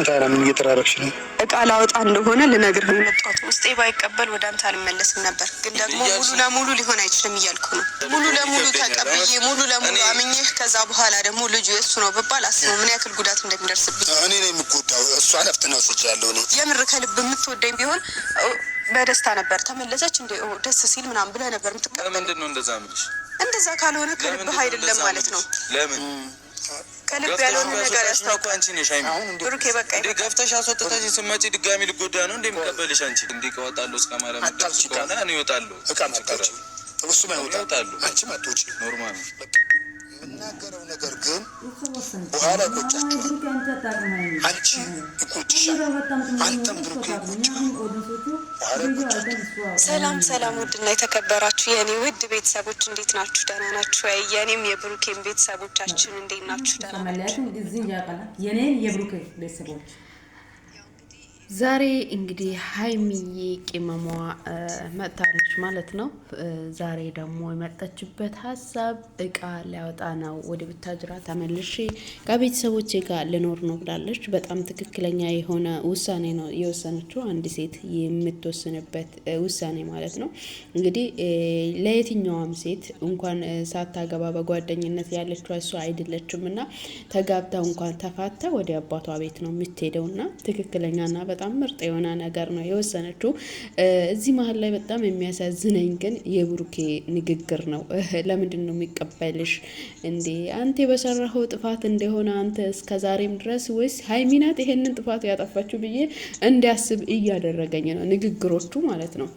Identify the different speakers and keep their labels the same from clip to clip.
Speaker 1: ታዲያ ምን እየተራረክሽ ነው?
Speaker 2: እቃ ላወጣ እንደሆነ ልነግርህ ነው የመጣሁት። ውስጤ ባይቀበል ወደ አንተ አልመለስም ነበር፣ ግን ደግሞ ሙሉ ለሙሉ ሊሆን አይችልም እያልኩ ነው። ሙሉ ለሙሉ ተቀብዬ ሙሉ ለሙሉ አምኜህ ከዛ በኋላ ደግሞ ልጁ የእሱ ነው ብባል አስበው ምን ያክል ጉዳት እንደሚደርስብኝ።
Speaker 1: እኔ ነው የምጎዳው። እሷ ነፍጥ ነው ስጃለሁ። እኔ
Speaker 2: የምር ከልብ የምትወደኝ ቢሆን በደስታ ነበር ተመለሰች እንደ ደስ ሲል ምናምን ብለህ ነበር የምትቀበል።
Speaker 3: ምንድን ነው እንደዛ የምልሽ?
Speaker 2: እንደዛ ካልሆነ ከልብህ አይደለም ማለት ነው።
Speaker 3: ለምን
Speaker 2: ከልብ ያልሆነ ነገር ያስታውቃል።
Speaker 3: አንቺ ነሽ አይሚ
Speaker 2: ብሩኬ በቃ
Speaker 3: እንዴ ገፍተሽ አስወጥተሽ ስመጪ ድጋሚ ልጎዳ ነው እንዴ የምቀበልሽ? አንቺ እንዴ ከወጣለሁ እስከ ማለት ነው ከሆነ እኔ እወጣለሁ።
Speaker 1: እቃ መጣች እሱ ማይወጣሉ አንቺ ማጥቶች
Speaker 3: ኖርማል ነው
Speaker 1: የምናገረው ነገር ግን በኋላ ይቆጫችኋል። አንቺ ይቆጭሻል፣ አንተም ብሩኬ ይቆጭሃል።
Speaker 2: ሰላም ሰላም፣ ውድና የተከበራችሁ የእኔ ውድ ቤተሰቦች እንዴት ናችሁ? ደህና ናችሁ? የእኔም የብሩኬን ቤተሰቦቻችን እንዴት ናችሁ? ደህና ናችሁ?
Speaker 4: የኔን የብሩኬ ቤተሰቦች
Speaker 5: ዛሬ እንግዲህ ሀይሚዬ ቅመሟ መጥታለች ማለት ነው። ዛሬ ደግሞ የመጣችበት ሀሳብ እቃ ሊያወጣ ነው፣ ወደ ቡታጅራ ተመልሼ ከቤተሰቦቼ ጋር ልኖር ነው ብላለች። በጣም ትክክለኛ የሆነ ውሳኔ ነው የወሰነችው፣ አንድ ሴት የምትወስንበት ውሳኔ ማለት ነው። እንግዲህ ለየትኛዋም ሴት እንኳን ሳታገባ በጓደኝነት ያለችው እሷ አይደለችም እና ተጋብታ እንኳን ተፋታ ወደ አባቷ ቤት ነው የምትሄደው እና ትክክለኛና በጣም ምርጥ የሆነ ነገር ነው የወሰነችው። እዚህ መሀል ላይ በጣም የሚያሳዝነኝ ግን የብሩኬ ንግግር ነው። ለምንድን ነው የሚቀበልሽ እንዴ? አንተ በሰራኸው ጥፋት እንደሆነ አንተ እስከዛሬም ድረስ ወይስ ሀይሚ ናት ይሄንን ጥፋት ያጠፋችው ብዬ እንዲያስብ እያደረገኝ ነው ንግግሮቹ ማለት ነው።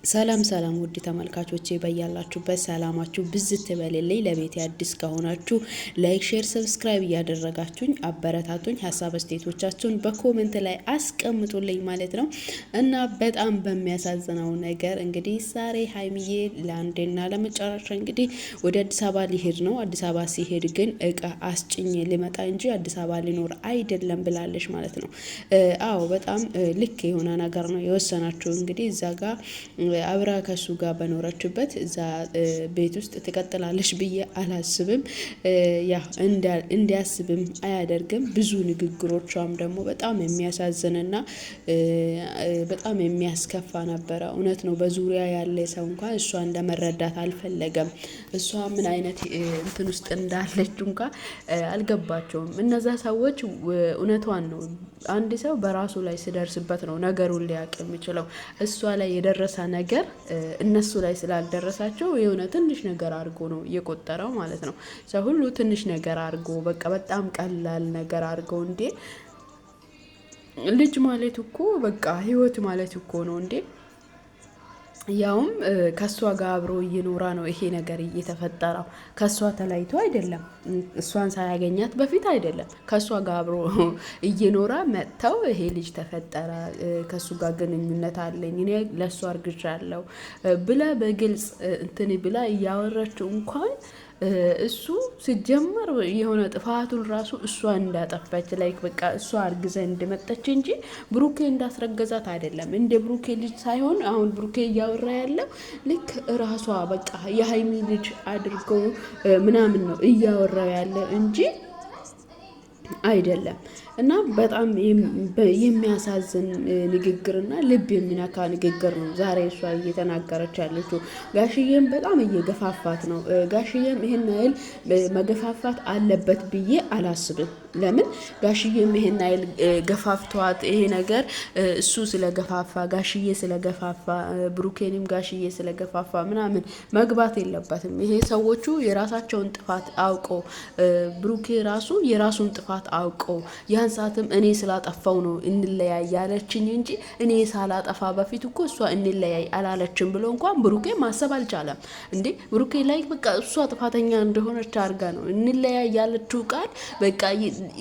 Speaker 5: ሰላም ሰላም ውድ ተመልካቾቼ በያላችሁበት ሰላማችሁ ብዝት ትበልልኝ። ለቤት አዲስ ከሆናችሁ ላይክ፣ ሼር፣ ሰብስክራይብ እያደረጋችሁኝ አበረታቱኝ። ሀሳብ አስተያየቶቻችሁን በኮሜንት ላይ አስቀምጡልኝ ማለት ነው። እና በጣም በሚያሳዝነው ነገር እንግዲህ ዛሬ ሀይሚዬ ለአንዴና ለመጨረሻ እንግዲህ ወደ አዲስ አበባ ሊሄድ ነው። አዲስ አበባ ሲሄድ ግን እቃ አስጭኝ ሊመጣ እንጂ አዲስ አበባ ሊኖር አይደለም ብላለች ማለት ነው። አዎ በጣም ልክ የሆነ ነገር ነው የወሰናችሁ። እንግዲህ እዛ ጋር አብራ ከሱ ጋር በኖረችበት እዛ ቤት ውስጥ ትቀጥላለች ብዬ አላስብም። ያ እንዲያስብም አያደርግም። ብዙ ንግግሮቿም ደግሞ በጣም የሚያሳዝንና በጣም የሚያስከፋ ነበረ። እውነት ነው። በዙሪያ ያለ ሰው እንኳን እሷ እንደመረዳት አልፈለገም። እሷ ምን አይነት እንትን ውስጥ እንዳለች እንኳን አልገባቸውም እነዛ ሰዎች። እውነቷን ነው። አንድ ሰው በራሱ ላይ ሲደርስበት ነው ነገሩን ሊያውቅ የሚችለው። እሷ ላይ የደረሰ ነገር እነሱ ላይ ስላልደረሳቸው የሆነ ትንሽ ነገር አድርጎ ነው የቆጠረው ማለት ነው። ሰው ሁሉ ትንሽ ነገር አድርጎ በቃ በጣም ቀላል ነገር አድርጎ እንዴ ልጅ ማለት እኮ በቃ ህይወት ማለት እኮ ነው እንዴ። ያውም ከሷ ጋር አብሮ እየኖራ ነው ይሄ ነገር እየተፈጠረው። ከሷ ተለይቶ አይደለም፣ እሷን ሳያገኛት በፊት አይደለም። ከሷ ጋር አብሮ እየኖራ መጥተው ይሄ ልጅ ተፈጠረ፣ ከሱ ጋር ግንኙነት አለኝ እኔ ለሷ አርግዣለሁ ብላ በግልጽ እንትን ብላ እያወራችው እንኳን እሱ ሲጀመር የሆነ ጥፋቱን ራሱ እሷ እንዳጠፋች ላይክ በቃ እሷ አርግዘ እንደመጣች እንጂ ብሩኬ እንዳስረገዛት አይደለም። እንደ ብሩኬ ልጅ ሳይሆን አሁን ብሩኬ እያወራ ያለው ልክ ራሷ በቃ የሀይሚ ልጅ አድርገው ምናምን ነው እያወራ ያለ እንጂ አይደለም። እና በጣም የሚያሳዝን ንግግርና ልብ የሚነካ ንግግር ነው ዛሬ እሷ እየተናገረች ያለችው። ጋሽዬም በጣም እየገፋፋት ነው። ጋሽዬም ይሄን ያህል መገፋፋት አለበት ብዬ አላስብም። ለምን ጋሽዬም ይሄን ያህል ገፋፍቷት ይሄ ነገር እሱ ስለገፋፋ ጋሽዬ ስለገፋፋ ብሩኬንም ጋሽዬ ስለገፋፋ ምናምን መግባት የለበትም። ይሄ ሰዎቹ የራሳቸውን ጥፋት አውቀው ብሩኬ ራሱ የራሱን ጥፋት አውቀው ያን ሰዓትም እኔ ስላጠፋው ነው እንለያይ ያለችኝ እንጂ እኔ ሳላጠፋ በፊት እኮ እሷ እንለያይ አላለችም ብሎ እንኳን ብሩኬ ማሰብ አልቻለም እንዴ። ብሩኬ ላይ በቃ እሷ ጥፋተኛ እንደሆነች አድርጋ ነው እንለያይ ያለችው ቃል በቃ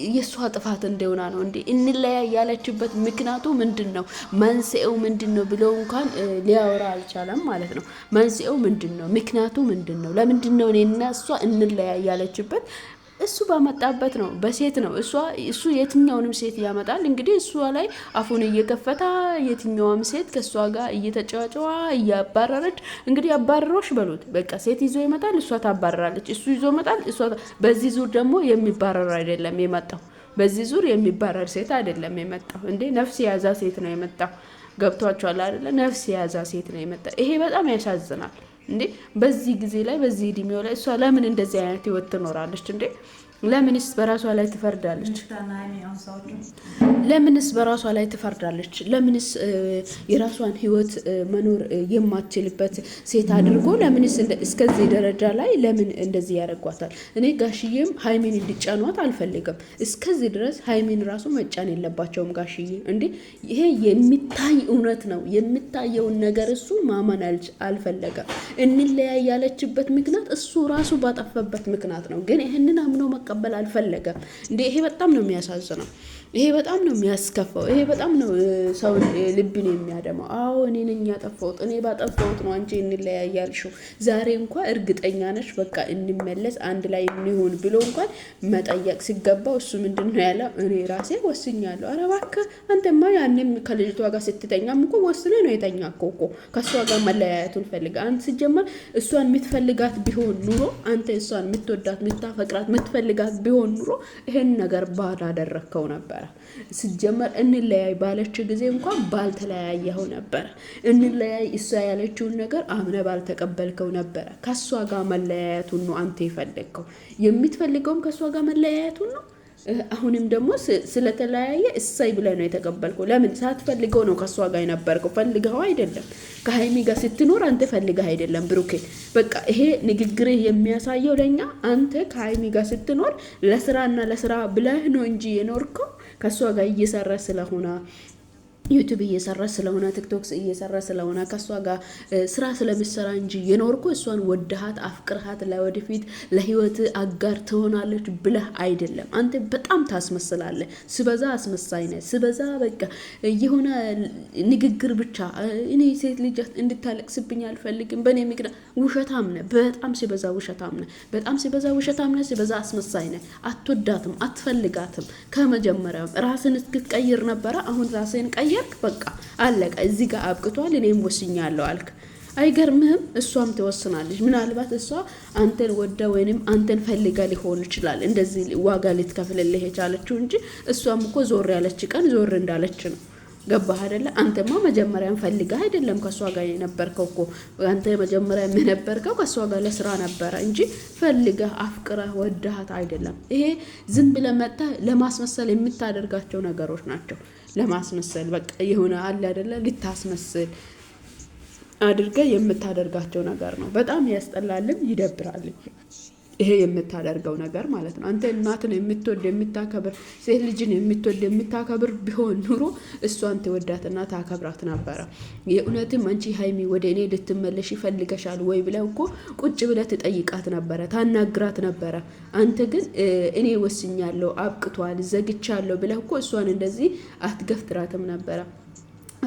Speaker 5: የእሷ ጥፋት እንደሆነ ነው እንዴ። እንለያይ ያለችበት ምክንያቱ ምንድን ነው? መንስኤው ምንድን ነው ብሎ እንኳን ሊያወራ አልቻለም ማለት ነው። መንስኤው ምንድን ነው? ምክንያቱ ምንድን ነው? ለምንድን ነው እኔና እሷ እንለያይ ያለችበት እሱ ባመጣበት ነው በሴት ነው እሱ የትኛውንም ሴት ያመጣል እንግዲህ እሷ ላይ አፉን እየከፈታ የትኛውም ሴት ከሷ ጋር እየተጫጫዋ እያባረረች እንግዲህ አባረሮሽ በሉት በቃ ሴት ይዞ ይመጣል እሷ ታባረራለች እሱ ይዞ ይመጣል እሷ በዚህ ዙር ደግሞ የሚባረር አይደለም የመጣው በዚህ ዙር የሚባረር ሴት አይደለም የመጣው እንዴ ነፍስ ያዛ ሴት ነው የመጣው ገብቷቸዋል አይደለ ነፍስ ያዛ ሴት ነው የመጣው ይሄ በጣም ያሳዝናል እንዴ በዚህ ጊዜ ላይ በዚህ እድሜው ላይ እሷ ለምን እንደዚህ አይነት ህይወት ትኖራለች እንዴ ለምንስ በራሷ ላይ ትፈርዳለች ለምንስ በራሷ ላይ ትፈርዳለች ለምንስ የራሷን ህይወት መኖር የማትችልበት ሴት አድርጎ ለምንስ እስከዚህ ደረጃ ላይ ለምን እንደዚህ ያደርጓታል እኔ ጋሽዬም ሃይሚን እንዲጫኗት አልፈልግም እስከዚህ ድረስ ሃይሚን ራሱ መጫን የለባቸውም ጋሽዬ እንዴ ይሄ የሚታይ እውነት ነው የሚታየውን ነገር እሱ ማመን አልፈለገም እንለያይ ያለችበት ምክንያት እሱ ራሱ ባጠፈበት ምክንያት ነው ግን ይሄንን አምኖ መቀበል አልፈለገም እንዴ ይሄ በጣም ነው የሚያሳዝነው ይሄ በጣም ነው የሚያስከፋው ይሄ በጣም ነው ሰው ልብን የሚያደማው አዎ እኔ ነኝ ያጠፋሁት እኔ ባጠፋሁት ነው አንቺ እንለያያልሽው ዛሬ እንኳን እርግጠኛ ነሽ በቃ እንመለስ አንድ ላይ እንሆን ብሎ እንኳን መጠየቅ ሲገባው እሱ ምንድነው ያለው እኔ ራሴ ወስኛለሁ ኧረ እባክህ አንተማ ያንም ከልጅቷ ጋር ስትተኛም እኮ ወስነ ነው የተኛከው እኮ ከሷ ጋር መለያየቱን ፈልጋ አንተ ሲጀመር እሷን የምትፈልጋት ቢሆን ኑሮ አንተ እሷን የምትወዳት የምታፈቅራት የምትፈልጋት ቢሆን ኑሮ ይሄን ነገር ባላደረከው ነበር ሲጀመር እንለያይ ባለች ጊዜ እንኳን ባልተለያየው ነበር እንለያይ እሷ ያለችውን ነገር አምነ ባልተቀበልከው ነበር ከሷ ጋር መለያየቱን ነው አንተ ይፈልገው የምትፈልገውም ከሷ ጋር መለያየቱን ነው አሁንም ደግሞ ስለተለያየ እሳይ ብለ ነው የተቀበልከው ለምን ሳትፈልገው ነው ከሷ ጋር የነበርከው ፈልገው አይደለም ከሃይሚ ጋር ስትኖር አንተ ፈልገህ አይደለም ብሩኬ በቃ ይሄ ንግግር የሚያሳየው ለኛ አንተ ከሃይሚ ጋር ስትኖር ለስራና ለስራ ብለህ ነው እንጂ የኖርከው ከሷ ጋር እየሰራ ስለሆነ ዩቲዩብ እየሰራ ስለሆነ ቲክቶክ እየሰራ ስለሆነ ከሷ ጋር ስራ ስለምሰራ እንጂ የኖርኩ እሷን ወደሃት አፍቅርሃት ለወደፊት ለህይወት አጋር ትሆናለች ብለህ አይደለም አንተ በጣም ታስመስላለህ ስበዛ አስመሳይ ነህ ስበዛ በቃ የሆነ ንግግር ብቻ እኔ ሴት ልጅ እንድታለቅስብኝ አልፈልግም በኔ ምክንያት ውሸታም ነህ በጣም ሲበዛ ውሸታም ነህ በጣም ሲበዛ ውሸታም ነህ ሲበዛ አስመሳይ ነህ አትወዳትም አትፈልጋትም ከመጀመሪያው ራስን እስክትቀይር ነበር አሁን ራስን ቀይር በቃ አለቀ እዚህ ጋር አብቅቷል እኔም ወስኛለሁ አልክ አይገርምህም እሷም ትወስናለች ምናልባት እሷ አንተን ወዳ ወይንም አንተን ፈልጋ ሊሆን ይችላል እንደዚህ ዋጋ ልትከፍልልህ የቻለችው እንጂ እሷም እኮ ዞር ያለች ቀን ዞር እንዳለች ነው ገባህ አይደለ አንተማ መጀመሪያም ፈልጋ አይደለም ከሷ ጋር የነበርከው እኮ አንተ መጀመሪያ የነበርከው ከሷ ጋር ለስራ ነበር እንጂ ፈልጋ አፍቅራ ወዳሃት አይደለም ይሄ ዝም ብለህ መጣ ለማስመሰል የምታደርጋቸው ነገሮች ናቸው ለማስመሰል በቃ የሆነ አለ አይደለ ልታስመስል አድርገ የምታደርጋቸው ነገር ነው በጣም ያስጠላልም ይደብራል ይሄ የምታደርገው ነገር ማለት ነው አንተ እናትን የምትወድ የምታከብር ሴት ልጅን የምትወድ የምታከብር ቢሆን ኑሮ እሷን ትወዳትና ታከብራት ነበር የኡነትም አንቺ ሃይሚ ወደ እኔ ልትመለሽ ይፈልገሻል ወይ ብለው እኮ ቁጭ ብለ ትጠይቃት ነበር ታናግራት ነበር አንተ ግን እኔ ወስኛለሁ አብቅቷል ዘግቻለሁ ብለ እኮ እሷን እንደዚህ አትገፍትራትም ነበር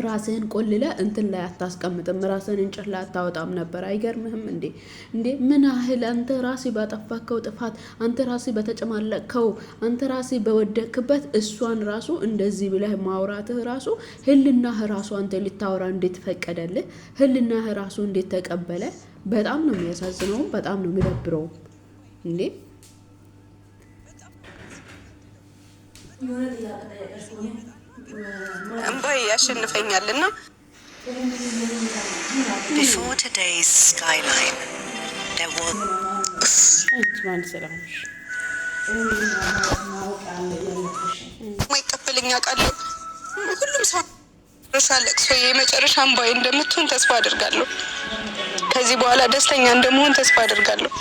Speaker 5: ራስህን ቆልለ እንትን ላይ አታስቀምጥም ራስህን እንጨት ላይ አታወጣም ነበር አይገርምህም እንዴ ምን ያህል አንተ ራስህ ባጠፋከው ጥፋት አንተ ራስህ በተጨማለከው አንተ ራስህ በወደክበት እሷን ራሱ እንደዚህ ብለህ ማውራትህ ራሱ ህልናህ ራሱ አንተ ልታወራ እንዴት ፈቀደልህ ህልናህ ራሱ እንዴት ተቀበለ በጣም ነው የሚያሳዝነው በጣም ነው የሚደብረው እንዴ
Speaker 2: እንባይ ያሸንፈኛልና
Speaker 6: Before today's skyline there was
Speaker 5: ማን ሰላምሽ
Speaker 2: ማይቀበለኛ ቃል ሁሉም ሰው ረሳለክ ሰው የመጨረሻ እንባይ እንደምትሆን ተስፋ አደርጋለሁ ከዚህ በኋላ ደስተኛ እንደምሆን ተስፋ አደርጋለሁ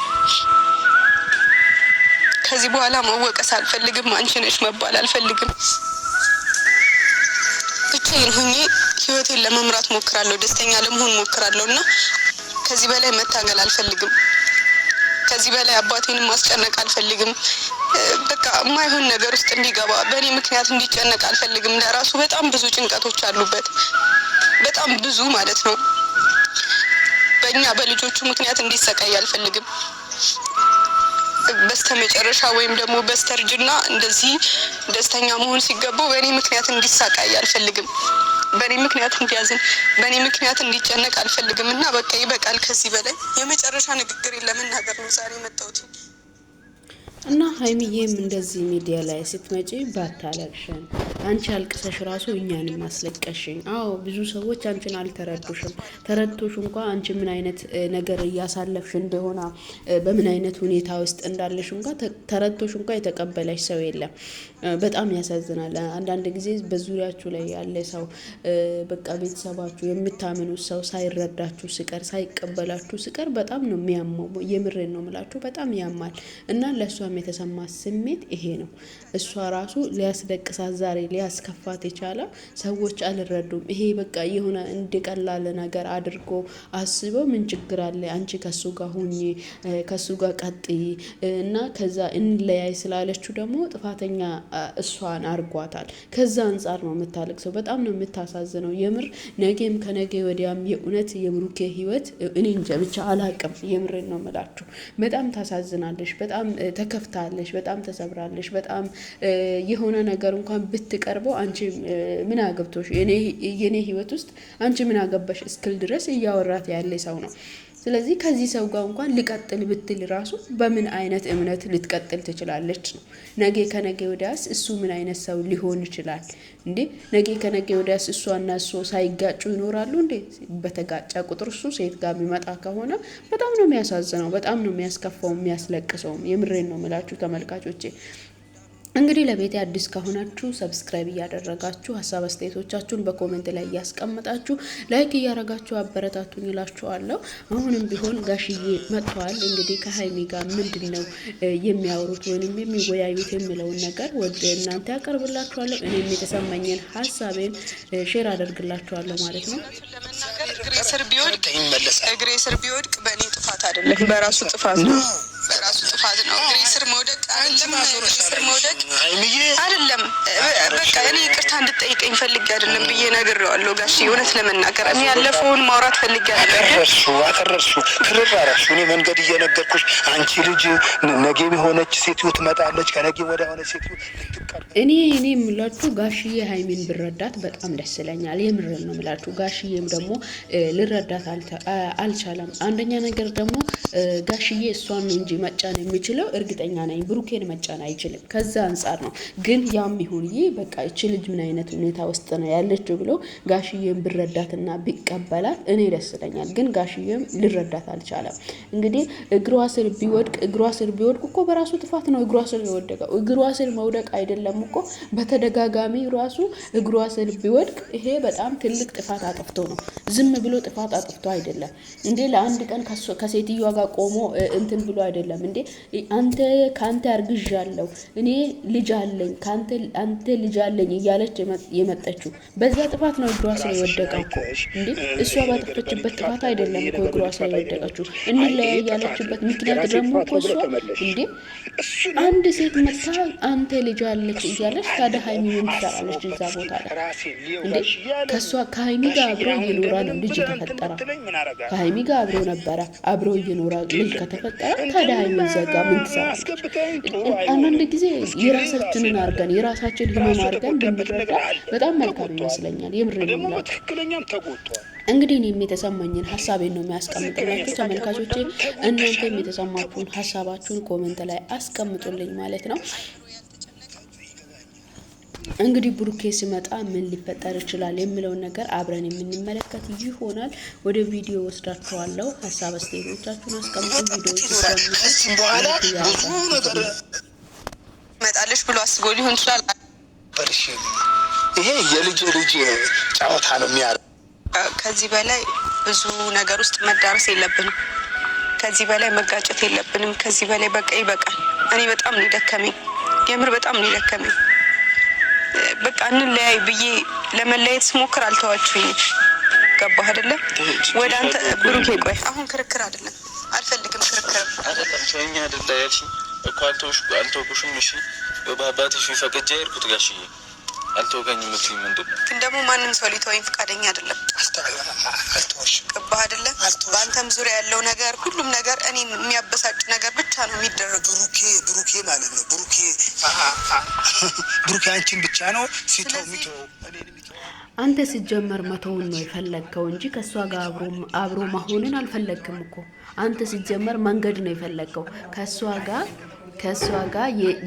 Speaker 2: ከዚህ በኋላ መወቀስ አልፈልግም አንቺ ነሽ መባል አልፈልግም ብቻዬን ሆኜ ህይወቴን ለመምራት ሞክራለሁ ደስተኛ ለመሆን ሞክራለሁና ከዚህ በላይ መታገል አልፈልግም ከዚህ በላይ አባቴን ማስጨነቅ አልፈልግም በቃ ማይሆን ነገር ውስጥ እንዲገባ በእኔ ምክንያት እንዲጨነቅ አልፈልግም ለራሱ በጣም ብዙ ጭንቀቶች አሉበት በጣም ብዙ ማለት ነው በእኛ በልጆቹ ምክንያት እንዲሰቃይ አልፈልግም በስተመጨረሻ ወይም ደግሞ በስተርጅና እንደዚህ ደስተኛ መሆን ሲገባው በእኔ ምክንያት እንዲሳቃይ አልፈልግም። በእኔ ምክንያት እንዲያዝን፣ በእኔ ምክንያት እንዲጨነቅ አልፈልግም። እና በቃ ይበቃል። ከዚህ በላይ የመጨረሻ ንግግር ለመናገር ነው ዛሬ መጣሁት።
Speaker 5: እና ሀይሚዬም እንደዚህ ሚዲያ ላይ ስትመጪ ባታለቅሽን፣ አንቺ አልቅሰሽ ራሱ እኛን ማስለቀሽኝ። አዎ ብዙ ሰዎች አንቺን አልተረዱሽም። ተረድቶሽ እንኳ አንቺ ምን አይነት ነገር እያሳለፍሽ እንደሆነ በምን አይነት ሁኔታ ውስጥ እንዳለሽ እንኳ ተረድቶሽ እንኳ የተቀበለሽ ሰው የለም። በጣም ያሳዝናል። አንዳንድ ጊዜ በዙሪያችሁ ላይ ያለ ሰው በቃ ቤተሰባችሁ የምታምኑት ሰው ሳይረዳችሁ ሲቀር ሳይቀበላችሁ ሲቀር በጣም ነው የሚያመው። የምሬን ነው የምላችሁ፣ በጣም ያማል። እና ለእሷም የተሰማ ስሜት ይሄ ነው። እሷ ራሱ ሊያስለቅሳት ዛሬ ሊያስከፋት የቻለው ሰዎች አልረዱም። ይሄ በቃ የሆነ እንዲቀላል ነገር አድርጎ አስበው ምን ችግር አለ አንቺ ከሱ ጋር ሁኚ፣ ከሱ ጋር ቀጥይ እና ከዛ እንለያይ ስላለችው ደግሞ ጥፋተኛ እሷን አርጓታል። ከዛ አንጻር ነው የምታለቅሰው። በጣም ነው የምታሳዝነው የምር። ነገም ከነገ ወዲያም የእውነት የብሩኬ ህይወት እኔ እንጃ ብቻ አላቅም። የምሬን ነው የምላችሁ። በጣም ታሳዝናለሽ። በጣም ተከፍታለሽ። በጣም ተሰብራለሽ። በጣም የሆነ ነገር እንኳን ብትቀርበው አንቺ ምን አገብቶሽ የኔ ህይወት ውስጥ አንቺ ምን አገባሽ እስክል ድረስ እያወራት ያለ ሰው ነው። ስለዚህ ከዚህ ሰው ጋር እንኳን ሊቀጥል ብትል ራሱ በምን አይነት እምነት ልትቀጥል ትችላለች ነው? ነገ ከነገ ወዲያስ እሱ ምን አይነት ሰው ሊሆን ይችላል እንዴ? ነገ ከነገ ወዲያስ እሷና እሱ ሳይጋጩ ይኖራሉ እንዴ? በተጋጨ ቁጥር እሱ ሴት ጋር የሚመጣ ከሆነ በጣም ነው የሚያሳዝነው። በጣም ነው የሚያስከፋው፣ የሚያስለቅሰው። የምሬን ነው የምላችሁ ተመልካቾቼ። እንግዲህ ለቤቴ አዲስ ከሆናችሁ ሰብስክራይብ እያደረጋችሁ ሀሳብ አስተያየቶቻችሁን በኮሜንት ላይ እያስቀመጣችሁ ላይክ እያደረጋችሁ አበረታቱኝ እላችኋለሁ። አሁንም ቢሆን ጋሽዬ መጥተዋል። እንግዲህ ከሀይሚ ጋር ምንድን ነው የሚያወሩት ወይም የሚወያዩት የሚለውን ነገር ወደ እናንተ ያቀርብላችኋለሁ። እኔም የተሰማኝን ሀሳቤን ሼር አደርግላችኋለሁ ማለት ነው።
Speaker 2: እግሬ ስር ቢወድቅ በእኔ ጥፋት አይደለም፣ በራሱ ጥፋት ነው። በራሱ ጥፋት ነው። እግሬ ስር መውደቅ አይደለም፣ እግሬ ስር መውደቅ አይደለም። በቃ እኔ ይቅርታ እንድጠይቀኝ ፈልጌ አይደለም ብዬ ነግሬዋለሁ ጋሽ። እውነት ለመናገር እኔ ያለፈውን ማውራት ፈልጌ አይደለም።
Speaker 1: አተረሱ ትርራራሽ እኔ መንገድ እየነገርኩሽ አንቺ ልጅ ነገ የሆነች ሴትዮ ትመጣለች፣ ከነገ ወደ ሆነች ሴትዮ
Speaker 5: እኔ የምላችሁ ጋሽዬ ሀይሚን ብረዳት በጣም ደስ ይለኛል። የምሬን ነው የምላችሁ። ጋሽዬም ደግሞ ልረዳት አልቻለም። አንደኛ ነገር ደግሞ ጋሽዬ እሷን ነው እንጂ መጫን የሚችለው እርግጠኛ ነኝ ብሩኬን መጫን አይችልም። ከዛ አንጻር ነው። ግን ያም ይሁን ይህ በቃ እቺ ልጅ ምን አይነት ሁኔታ ውስጥ ነው ያለችው ብሎ ጋሽዬም ብረዳትና ቢቀበላት እኔ ደስ ይለኛል። ግን ጋሽዬም ልረዳት አልቻለም። እንግዲህ እግሯ ስር ቢወድቅ እኮ በራሱ ጥፋት ነው እግሯ ስር የወደቀው። እግሯ ስር መውደቅ አይደለም እኮ በተደጋጋሚ ራሱ እግሯ ስር ቢወድቅ ይሄ በጣም ትልቅ ጥፋት አጥፍቶ ነው። ዝም ብሎ ጥፋት አጥፍቶ አይደለም እንዴ። ለአንድ ቀን ከሴትዮዋ ጋር ቆሞ እንትን ብሎ አይደለም እንዴ። ካንተ አርግዣለሁ እኔ ልጅ አለኝ አንተ ልጅ አለኝ እያለች የመጣችው በዛ ጥፋት ነው እግሯ ስር የወደቀው እኮ እንዴ። እሷ ባጠፈችበት ጥፋት አይደለም እኮ እግሯ ስር የወደቀችው። እንለያይ ያለችበት ምክንያት ደግሞ እኮ እሷ እንዴ አንድ ሴት መታ አንተ ልጅ አለች እያለች ታዲያ ሀይሚ ምን ትሰራለች እዛ ቦታ ላይ እንዴ? ከሀይሚ ጋር አብሮ እየኖራ ነው ልጅ የተፈጠረ። ከሀይሚ ጋር አብሮ ነበረ አብሮ እየኖራ ልጅ ከተፈጠረ ታዲያ ሀይሚ ዘጋ ምን ትሰራለች? አንዳንድ ጊዜ የራሳችንን አርገን የራሳችን ህመም አርገን ብንረዳ በጣም መልካም ይመስለኛል። የምሬ ነው የምላችሁ። እንግዲህ እኔም የተሰማኝን ሀሳቤን ነው የሚያስቀምጥላችሁ ተመልካቾቼ። እናንተም የተሰማችሁን ሀሳባችሁን ኮሜንት ላይ አስቀምጡልኝ ማለት ነው። እንግዲህ ብሩኬ ሲመጣ ምን ሊፈጠር ይችላል የሚለውን ነገር አብረን የምንመለከት ይሆናል። ወደ ቪዲዮ ወስዳችኋለሁ። ሀሳብ አስተያየቶቻችሁን አስቀምጡ። ቪዲዮ
Speaker 2: መጣለሽ ብሎ አስቦ ሊሆን ይችላል።
Speaker 1: ይሄ የልጅ ጨዋታ ነው የሚያደርገው።
Speaker 2: ከዚህ በላይ ብዙ ነገር ውስጥ መዳረስ የለብንም። ከዚህ በላይ መጋጨት የለብንም። ከዚህ በላይ በቃ ይበቃል። እኔ በጣም ነው የደከመኝ፣ የምር በጣም ነው የደከመኝ። በቃ እንለያይ ብዬ ለመለየት ስሞክር አልተዋችሁኝም። ገባህ አይደለ? ወደ አንተ ብሩኬ፣ ቆይ አሁን ክርክር አይደለም፣ አልፈልግም ክርክር
Speaker 3: አይደለም። ተወኝ አይደለ ያልሽኝ እኮ አልተውኩሽም። እሺ በአባትሽ ፈቅጄ ሄድኩት ጋሽዬ አልተወጋኝ የምትይኝ ምንድን ነው?
Speaker 2: ግን ደግሞ ማንም ሰው ሊተወኝ ፈቃደኛ አይደለም።
Speaker 1: አልተወሽ
Speaker 2: ገባህ አይደለ? በአንተም ዙሪያ ያለው ነገር ሁሉም ነገር እኔን የሚያበሳጭ ነገር ብቻ ነው የሚደረገው።
Speaker 1: ብሩኬ ማለት ነው። ብሩኬ አንቺን ብቻ ነው ሲተው የሚተው።
Speaker 5: አንተ ሲጀመር መተውን ነው የፈለግከው እንጂ ከሷ ጋር አብሮ መሆንን አልፈለግክም እኮ። አንተ ሲጀመር መንገድ ነው የፈለግከው ከሷ ጋር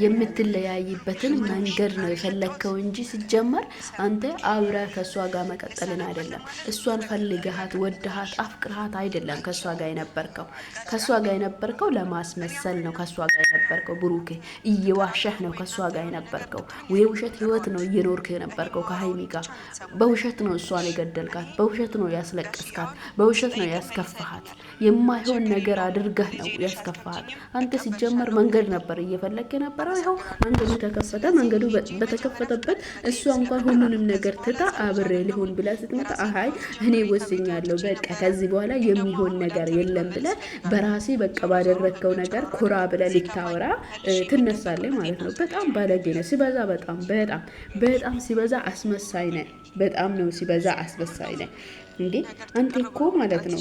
Speaker 5: የምትለያይበትን መንገድ ነው የፈለግከው እንጂ ሲጀመር አንተ አብረ ከሷ ጋር መቀጠልን አይደለም። እሷን ፈልገሃት ወደሃት አፍቅርሃት አይደለም ከሷ ጋር የነበርከው ለማስመሰል ነው። ከሷ ጋር የነበርከው ብሩኬ እየዋሸህ ነው። ከሷ ጋር የነበርከው የውሸት ህይወት ነው እየኖርክ የነበርከው ከሀይሚ ጋር። በውሸት ነው እሷን የገደልካት፣ በውሸት ነው ያስለቀስካት፣ በውሸት ነው ያስከፋሃት። የማይሆን ነገር አድርገህ ነው ያስከፋሃት። አንተ ሲጀመር መንገድ ነበር እየፈለክ የነበረው። ይኸው መንገዱ ተከፈተ። መንገዱ በተከፈተበት እሷ እንኳን ሁሉንም ነገር ትታ አብሬ ሊሆን ብላ ስትመጣ አይ እኔ ወስኛለሁ በቃ ከዚህ በኋላ የሚሆን ነገር የለም ብለ በራሴ በቃ ባደረከው ነገር ኩራ ብለ ልታወራ ትነሳለህ ማለት ነው። በጣም ባለጌ ነው ሲበዛ፣ በጣም ሲበዛ አስመሳይ ነህ። በጣም ነው ሲበዛ አስመሳይ ነህ። እንዴ አንተ እኮ ማለት ነው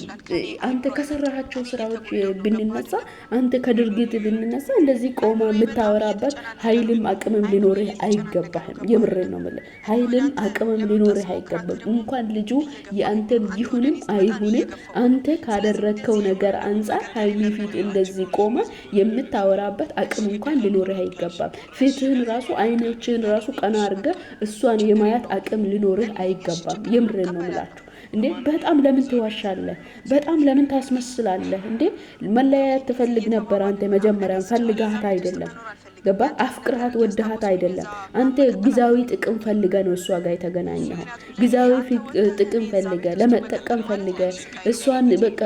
Speaker 5: አንተ ከሰራሃቸው ስራዎች ብንነሳ፣ አንተ ከድርጊት ብንነሳ እንደዚህ ቆማ የምታወራበት ኃይልም አቅምም ሊኖርህ አይገባህም። የምሬን ነው የምልህ። ኃይልም አቅምም ሊኖርህ አይገባም። እንኳን ልጁ የአንተም ይሁንም አይሁንም አንተ ካደረግከው ነገር አንጻር ሀይሚ ፊት እንደዚህ ቆማ የምታወራበት አቅም እንኳን ሊኖርህ አይገባም። ፊትህን ራሱ አይኖችህን ራሱ ቀና አድርገህ እሷን የማያት አቅም ሊኖርህ አይገባም። የምሬን ነው የምላችሁ። እንዴ በጣም ለምን ትዋሻለህ? በጣም ለምን ታስመስላለህ? እንዴ መለያየት ትፈልግ ነበር አንተ። መጀመሪያም ፈልጋት አይደለም ገባ? አፍቅርሃት ወደሃት አይደለም። አንተ ጊዜያዊ ጥቅም ፈልገ ነው እሷ ጋር የተገናኘው። ጊዜያዊ ጥቅም ፈልገ ለመጠቀም ፈልገ እሷን በቃ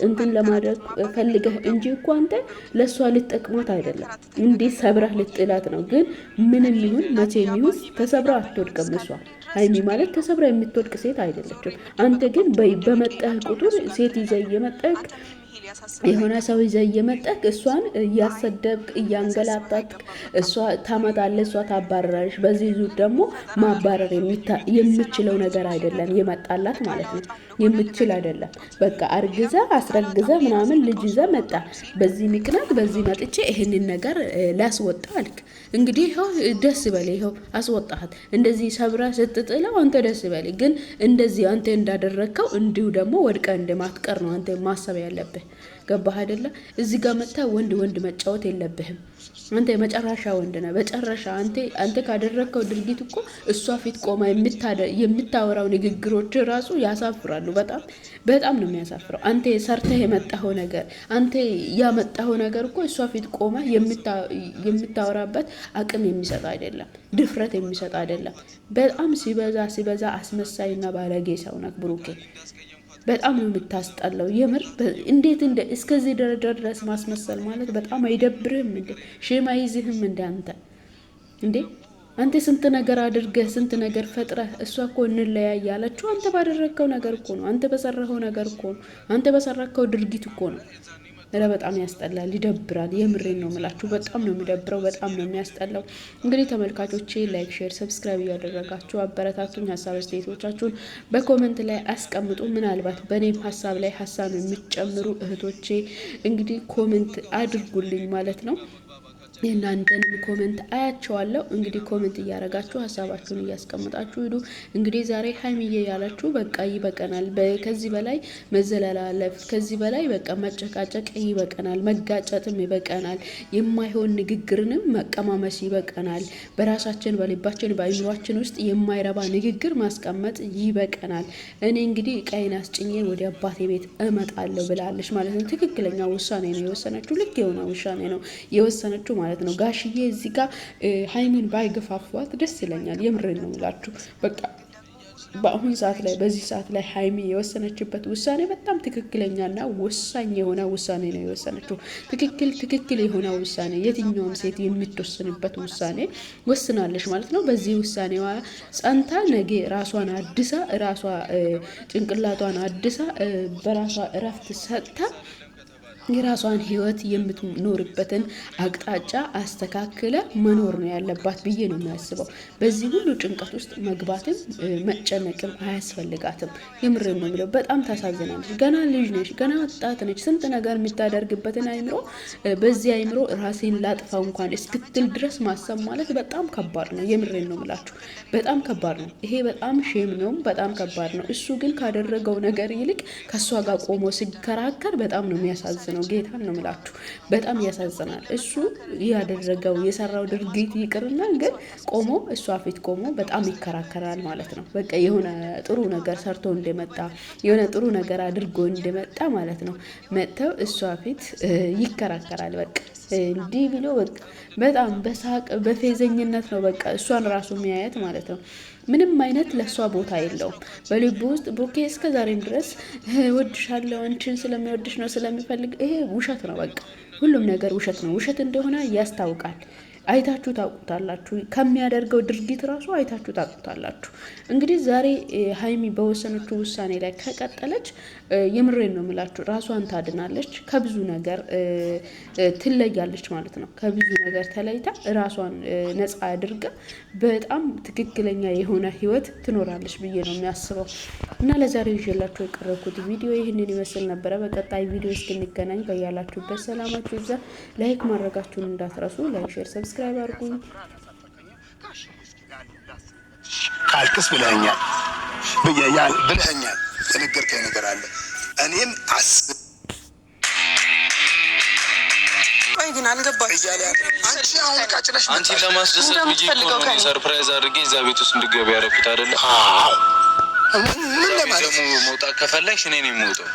Speaker 5: እንትን ለማድረግ ፈልገ እንጂ እኮ አንተ ለእሷ ልትጠቅማት አይደለም። እንዴ ሰብረህ ልጥላት ነው። ግን ምንም ይሁን መቼም ይሁን ተሰብራ አትወድቅም እሷ። ሀይሚ ማለት ተሰብራ የምትወድቅ ሴት አይደለችም። አንተ ግን በመጣህ ቁጥር ሴት ይዘህ እየመጣህ የሆነ ሰው ይዘህ እየመጣህ እሷን እያሰደብክ እያንገላታክ እሷ ታመጣለህ፣ እሷ ታባረራለች። በዚህ ዙር ደግሞ ማባረር የምችለው ነገር አይደለም የመጣላት ማለት ነው። የምችል አይደለም። በቃ አርግዛ አስረግዛ ምናምን ልጅ ይዘህ መጣ። በዚህ ምክንያት በዚህ መጥቼ ይሄንን ነገር ላስወጣ አልክ። እንግዲህ ይኸው ደስ በለኝ፣ ይኸው አስወጣሃት። እንደዚህ ሰብራ ስትጥለው አንተ ደስ በለኝ። ግን እንደዚህ አንተ እንዳደረግከው እንዲሁ ደግሞ ወድቀ እንደማትቀር ነው አንተ ማሰብ ያለብህ። ገባህ አይደለ? እዚህ ጋር መጣ ወንድ መጫወት የለብህም። አንተ የመጨረሻ ወንድ ነህ። በጨረሻ አንተ ካደረግከው ድርጊት እኮ እሷ ፊት ቆማ የምታወራው ንግግሮች ራሱ ያሳፍራሉ። በጣም ነው የሚያሳፍረው። አንተ ሰርተህ የመጣኸው ነገር፣ አንተ ያመጣኸው ነገር እኮ እሷ ፊት ቆማ የምታወራበት አቅም የሚሰጥ አይደለም፣ ድፍረት የሚሰጥ አይደለም። በጣም ሲበዛ አስመሳይና ባለጌ ሰው ነህ ብሩኬ። በጣም ነው የምታስጠላው። የምር እንዴት እስከዚህ ደረጃ ድረስ ማስመሰል ማለት በጣም አይደብርህም እንዴ? ሼም አይዝህም እንዴ? አንተ ስንት ነገር አድርገህ ስንት ነገር ፈጥረህ እሷ እኮ እንለያይ ያለችው አንተ ባደረግከው ነገር እኮ ነው። አንተ በሰራኸው ነገር እኮ ነው። አንተ በሰራኸው ድርጊት እኮ ነው። በጣም ያስጠላል፣ ይደብራል። የምሬን ነው የምላችሁ። በጣም ነው የሚደብረው፣ በጣም ነው የሚያስጠላው። እንግዲህ ተመልካቾቼ ላይክ፣ ሼር፣ ሰብስክራይብ እያደረጋችሁ አበረታቱኝ። ሀሳብ አስተያየቶቻችሁን በኮሜንት ላይ አስቀምጡ። ምናልባት በእኔም ሀሳብ ላይ ሀሳብ የሚጨምሩ እህቶቼ እንግዲህ ኮሜንት አድርጉልኝ ማለት ነው። የእናንተንም ኮሜንት አያቸዋለሁ። እንግዲህ ኮሜንት እያረጋችሁ ሀሳባችሁን እያስቀምጣችሁ ሂዱ። እንግዲህ ዛሬ ሀይሚዬ ያላችሁ በቃ ይበቀናል፣ ከዚህ በላይ መዘላለፍ፣ ከዚህ በላይ በቃ መጨቃጨቅ ይበቀናል፣ መጋጨትም ይበቀናል፣ የማይሆን ንግግርንም መቀማመስ ይበቀናል፣ በራሳችን በልባችን በአይምሯችን ውስጥ የማይረባ ንግግር ማስቀመጥ ይበቀናል። እኔ እንግዲህ ቀይን አስጭኜ ወደ አባቴ ቤት እመጣለሁ ብላለች ማለት ነው። ትክክለኛ ውሳኔ ነው የወሰነችው። ልክ የሆነ ውሳኔ ነው የወሰነችው ማለት ነው። ጋሽዬ እዚህ ጋር ሀይሚን ባይገፋፏት ደስ ይለኛል። የምሬን ነው የምላችሁ። በቃ በአሁን ሰዓት ላይ በዚህ ሰዓት ላይ ሀይሚ የወሰነችበት ውሳኔ በጣም ትክክለኛና ወሳኝ የሆነ ውሳኔ ነው የወሰነችው። ትክክል የሆነ ውሳኔ፣ የትኛውም ሴት የምትወስንበት ውሳኔ ወስናለች ማለት ነው። በዚህ ውሳኔዋ ጸንታ ነገ ራሷን አድሳ ራሷ ጭንቅላቷን አድሳ በራሷ እረፍት ሰጥታ የራሷን ህይወት የምትኖርበትን አቅጣጫ አስተካክለ መኖር ነው ያለባት ብዬ ነው የሚያስበው። በዚህ ሁሉ ጭንቀት ውስጥ መግባትም መጨነቅም አያስፈልጋትም። የምሬን ነው የሚለው። በጣም ታሳዝናለች። ገና ልጅ ነች፣ ገና ወጣት ነች። ስንት ነገር የምታደርግበትን አይምሮ በዚህ አይምሮ ራሴን ላጥፋው እንኳን እስክትል ድረስ ማሰብ ማለት በጣም ከባድ ነው። የምሬን ነው የምላችሁ። በጣም ከባድ ነው። ይሄ በጣም ሼም ነው። በጣም ከባድ ነው። እሱ ግን ካደረገው ነገር ይልቅ ከሷ ጋር ቆሞ ሲከራከር በጣም ነው የሚያሳዝነው። ጌታን ነው የምላችሁ። በጣም ያሳዝናል። እሱ ያደረገው የሰራው ድርጊት ይቅርና ግን ቆሞ እሷ ፊት ቆሞ በጣም ይከራከራል ማለት ነው። በቃ የሆነ ጥሩ ነገር ሰርቶ እንደመጣ የሆነ ጥሩ ነገር አድርጎ እንደመጣ ማለት ነው። መጥተው እሷ ፊት ይከራከራል። በቃ እንዲህ ብሎ በቃ በጣም በሳቅ በፌዘኝነት ነው በቃ እሷን ራሱ የሚያየት ማለት ነው። ምንም አይነት ለሷ ቦታ የለውም በልቡ ውስጥ። ብሩኬ እስከ ዛሬም ድረስ ወድሻለሁ፣ አንቺን ስለሚወድሽ ነው ስለሚፈልግ፣ ይሄ ውሸት ነው። በቃ ሁሉም ነገር ውሸት ነው። ውሸት እንደሆነ ያስታውቃል። አይታችሁ ታውቁታላችሁ። ከሚያደርገው ድርጊት ራሱ አይታችሁ ታውቁታላችሁ። እንግዲህ ዛሬ ሀይሚ በወሰነችው ውሳኔ ላይ ከቀጠለች የምሬን ነው የምላችሁ፣ ራሷን ታድናለች፣ ከብዙ ነገር ትለያለች ማለት ነው። ከብዙ ነገር ተለይታ ራሷን ነፃ አድርጋ በጣም ትክክለኛ የሆነ ህይወት ትኖራለች ብዬ ነው የሚያስበው። እና ለዛሬ ይዤላችሁ የቀረብኩት ቪዲዮ ይህንን ይመስል ነበረ። በቀጣይ ቪዲዮ እስክንገናኝ በያላችሁበት ሰላማችሁ ይብዛ። ላይክ ማድረጋችሁን እንዳትረሱ። ላይክ፣ ሼር፣ ሰብስክራይብ አድርጉኝ።
Speaker 1: ካልክስ ብለኸኛል የነገርከኝ ነገር አለ። እኔም አስብ
Speaker 2: ግን አልገባኝ እያለ
Speaker 1: አንቺ አሁን ቃጭለሽ
Speaker 3: አንቺን ለማስደሰት ብዬ እኮ ነው ሰርፕራይዝ አድርጌ እዛ ቤት ውስጥ እንድትገቢ ያደረኩት አይደለ?
Speaker 1: ምን ለማለት
Speaker 3: ደግሞ መውጣት ከፈለግሽ እኔ ነኝ የምወጣው።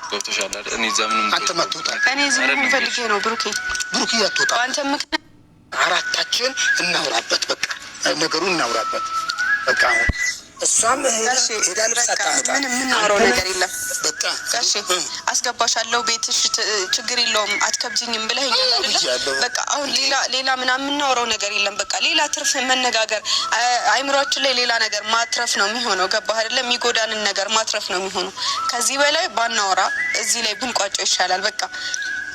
Speaker 3: ገብቶሻል አይደል? እኔ እዛ ምንም
Speaker 1: አንተ ማትወጣ
Speaker 2: እኔ ዝም ብዬ ፈልጌ ነው ብሩኬ
Speaker 1: አትወጣ።
Speaker 2: አንተ ምክንያት
Speaker 1: አራታችን እናውራበት፣ በቃ ነገሩን እናውራበት። በቃ አሁን እሷም ሄዳ ልብስ አታመጣ።
Speaker 2: ምንም የምናወራው ነገር የለም።
Speaker 1: በቃ
Speaker 2: ጋሼ አስገባሻለሁ ቤትሽ ችግር የለውም አትከብጂኝም ብለኸኛል አይደለ? በቃ አሁን ሌላ ምናምን የምናወራው ነገር የለም። በቃ ሌላ ትርፍ መነጋገር አይምሯችን ላይ ሌላ ነገር ማትረፍ ነው የሚሆነው። ገባህ አይደለ? የሚጎዳንን ነገር ማትረፍ ነው የሚሆነው። ከዚህ በላይ ባናወራ እዚህ ላይ ብንቋጨው ይሻላል። በቃ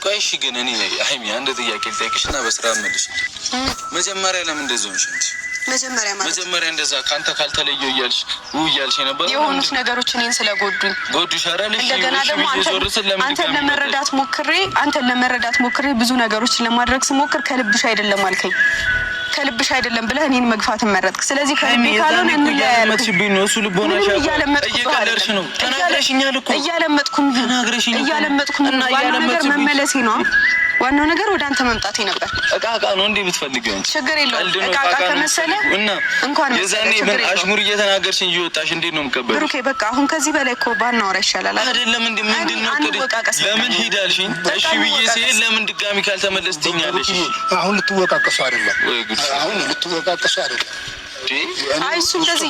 Speaker 3: ቆይ እሺ፣ ግን እኔ ሀይሚ አንድ ጥያቄ ልጠይቅሽና በስራ መልሽ። መጀመሪያ ለምን እንደዚህ ሆንሽ? መጀመሪያ እንደዛ ካንተ ካልተለየው እያልሽ ነበር።
Speaker 2: የሆኑት ነገሮች እኔን ስለጎዱኝ
Speaker 3: ጎዱሽ አይደል?
Speaker 2: እንደገና ደግሞ አንተን ለመረዳት ሞክሬ ብዙ ነገሮችን ለማድረግ ስሞክር ከልብሽ አይደለም አልከኝ። ከልብሽ አይደለም ብለህ እኔን መግፋት መረጥክ። ስለዚህ ከልቤ ካልሆነ
Speaker 3: እንለያያለን ነው። እሱ ልቦናሽ እየቀለድሽ ነው። ተናግረሽኛል እኮ እያለመጥኩኝ
Speaker 2: ነገር መመለሴ ነው። ዋናው ነገር ወደ አንተ መምጣቴ ነበር።
Speaker 3: እቃ ነው እንዴ ብትፈልጊው?
Speaker 2: ችግር የለውም። እቃ ከመሰለ እንኳን
Speaker 3: የዛኔ ምን አሽሙር እየተናገርሽ እንጂ ወጣሽ እንዴት ነው የምቀበለው?
Speaker 2: ብሩኬ በቃ አሁን ከዚህ በላይ እኮ ባናወራ ይሻላል
Speaker 3: አይደለም እንዴ? ምንድነው ለምን ሄዳልሽኝ? እሺ ብዬ ሲል ለምን ድጋሚ ካልተመለስቲኛለሽ?
Speaker 1: አሁን ልትወቃቀሱ አይደለም። አሁን ልትወቃቀሱ አይደለም።
Speaker 2: አይ እሱ እንደዚህ